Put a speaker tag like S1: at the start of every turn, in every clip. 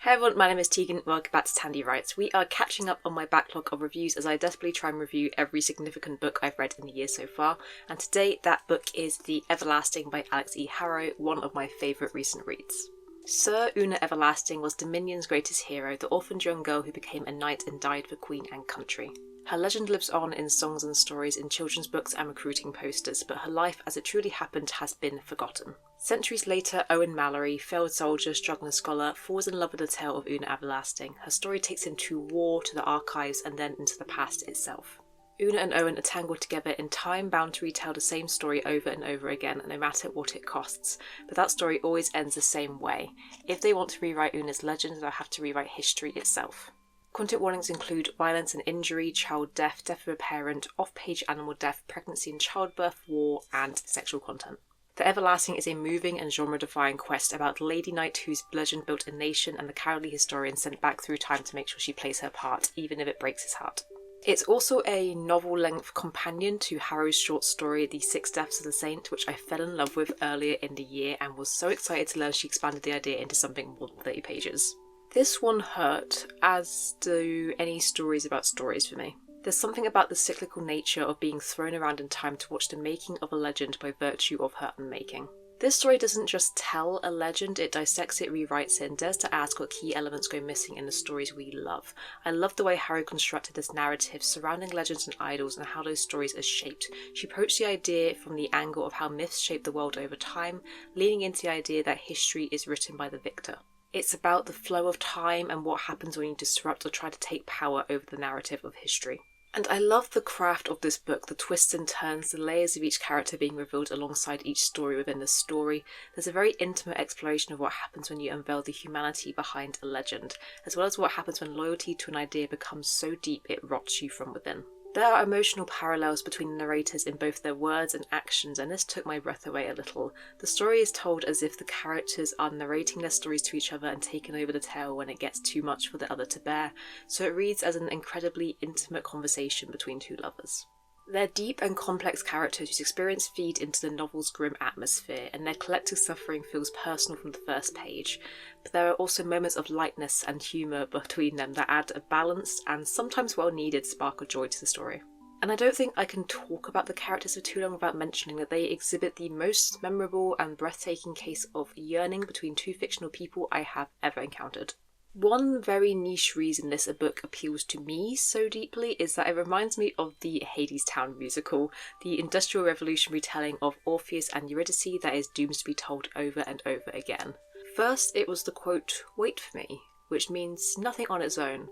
S1: Hey everyone, my name is Tegan, welcome back to TandeWrites. We are catching up on my backlog of reviews as I desperately try and review every significant book I've read in the year so far, and today that book is The Everlasting by Alix E. Harrow, one of my favourite recent reads. Sir Una Everlasting was Dominion's greatest hero, the orphaned young girl who became a knight and died for queen and country. Her legend lives on in songs and stories, in children's books and recruiting posters, but her life as it truly happened has been forgotten. Centuries later, Owen Mallory, failed soldier, struggling scholar, falls in love with the tale of Una Everlasting. Her story takes him to war, to the archives, and then into the past itself. Una and Owen are tangled together in time, bound to retell the same story over and over again, no matter what it costs. But that story always ends the same way. If they want to rewrite Una's legend, they'll have to rewrite history itself. Content warnings include violence and injury, child death, death of a parent, off-page animal death, pregnancy and childbirth, war, and sexual content. The Everlasting is a moving and genre-defying quest about the Lady Knight whose legend built a nation and the cowardly historian sent back through time to make sure she plays her part, even if it breaks his heart. It's also a novel-length companion to Harrow's short story The Six Deaths of the Saint, which I fell in love with earlier in the year and was so excited to learn she expanded the idea into something more than 30 pages. This one hurt, as do any stories about stories for me. There's something about the cyclical nature of being thrown around in time to watch the making of a legend by virtue of her unmaking. This story doesn't just tell a legend, it dissects it, rewrites it, and dares to ask what key elements go missing in the stories we love. I love the way Harrow constructed this narrative surrounding legends and idols and how those stories are shaped. She approached the idea from the angle of how myths shape the world over time, leaning into the idea that history is written by the victor. It's about the flow of time and what happens when you disrupt or try to take power over the narrative of history. And I love the craft of this book, the twists and turns, the layers of each character being revealed alongside each story within the story. There's a very intimate exploration of what happens when you unveil the humanity behind a legend, as well as what happens when loyalty to an idea becomes so deep it rots you from within. There are emotional parallels between the narrators in both their words and actions, and this took my breath away a little. The story is told as if the characters are narrating their stories to each other and taking over the tale when it gets too much for the other to bear, so it reads as an incredibly intimate conversation between two lovers. They're deep and complex characters whose experience feed into the novel's grim atmosphere, and their collective suffering feels personal from the first page. But there are also moments of lightness and humour between them that add a balanced and sometimes well-needed spark of joy to the story. And I don't think I can talk about the characters for too long without mentioning that they exhibit the most memorable and breathtaking case of yearning between two fictional people I have ever encountered. One very niche reason this book appeals to me so deeply is that it reminds me of the Hadestown musical, the Industrial Revolution retelling of Orpheus and Eurydice that is doomed to be told over and over again. First it was the quote, "Wait for me," which means nothing on its own.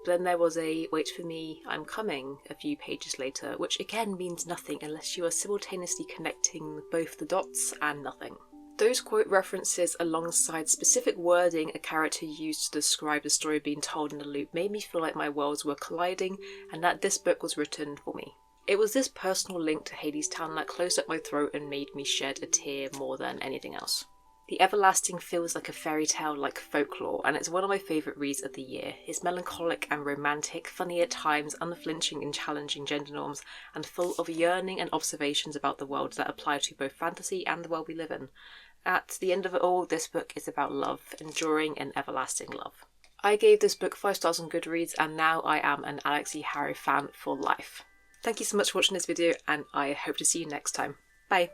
S1: But then there was a "Wait for me, I'm coming" a few pages later, which again means nothing unless you are simultaneously connecting both the dots and nothing. Those quote references alongside specific wording a character used to describe the story being told in the loop made me feel like my worlds were colliding and that this book was written for me. It was this personal link to Hadestown that closed up my throat and made me shed a tear more than anything else. The Everlasting feels like a fairy tale, like folklore, and it's one of my favourite reads of the year. It's melancholic and romantic, funny at times, unflinching in challenging gender norms, and full of yearning and observations about the world that apply to both fantasy and the world we live in. At the end of it all, this book is about love, enduring and everlasting love. I gave this book 5 stars on Goodreads, and now I am an Alix E. Harrow fan for life. Thank you so much for watching this video, and I hope to see you next time. Bye!